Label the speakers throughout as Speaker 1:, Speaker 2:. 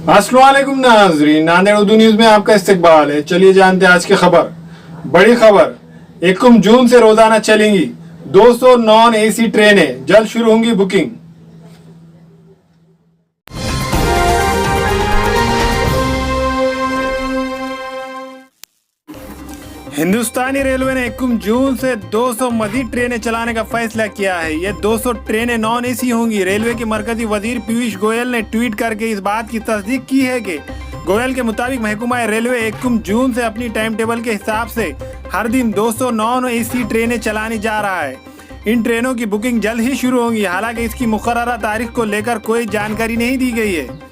Speaker 1: अस्सलाम वालेकुम नाज़रीन, नांदेड़ उर्दू न्यूज में आपका इस्तकबाल है। चलिए जानते हैं आज की खबर। बड़ी खबर, 1 जून से रोजाना चलेंगी 200 नॉन एसी ट्रेनें, जल्द शुरू होंगी बुकिंग। हिंदुस्तानी रेलवे ने 1 जून से 200 मजीद ट्रेनें चलाने का फैसला किया है। ये 200 ट्रेनें नॉन एसी होंगी। रेलवे के मरकजी वजीर पीयूष गोयल ने ट्वीट करके इस बात की तस्दीक की है कि गोयल के मुताबिक महकमा रेलवे 1 जून से अपनी टाइम टेबल के हिसाब से हर दिन 200 नॉन एसी ट्रेनें चलाने जा रहा है। इन ट्रेनों की बुकिंग जल्द ही शुरू होंगी। हालांकि इसकी मुकर्ररा तारीख को लेकर कोई जानकारी नहीं दी गई है।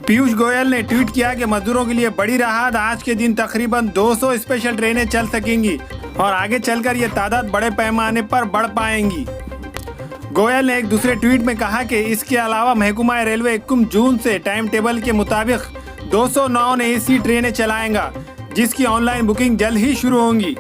Speaker 1: पीयूष गोयल ने ट्वीट किया कि मजदूरों के लिए बड़ी राहत, आज के दिन तकरीबन 200 स्पेशल ट्रेनें चल सकेंगी और आगे चलकर ये तादाद बड़े पैमाने पर बढ़ पाएंगी। गोयल ने एक दूसरे ट्वीट में कहा कि इसके अलावा महकमा रेलवे 1 जून से टाइम टेबल के मुताबिक 200 नॉन एसी ट्रेनें चलाएगा, जिसकी ऑनलाइन बुकिंग जल्द ही शुरू होंगी।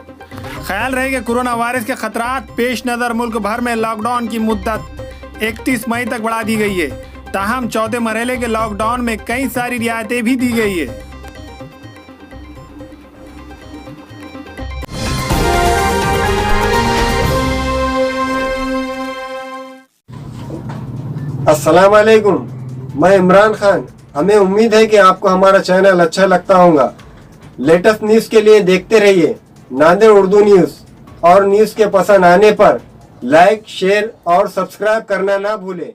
Speaker 1: ख्याल रहे कि कोरोना वायरस के खतरात पेश नज़र मुल्क भर में लॉकडाउन की मुद्दत 31 मई तक बढ़ा दी गई है। ताहम चौथे मरहले के लॉकडाउन में कई सारी रियायतें भी दी गई है।
Speaker 2: अस्सलाम वालेकुम, मैं इमरान खान। हमें उम्मीद है कि आपको हमारा चैनल अच्छा लगता होगा। लेटेस्ट न्यूज़ के लिए देखते रहिए नांदेड़ उर्दू न्यूज़, और न्यूज़ के पसंद आने पर लाइक, शेयर और सब्सक्राइब करना ना भूलें।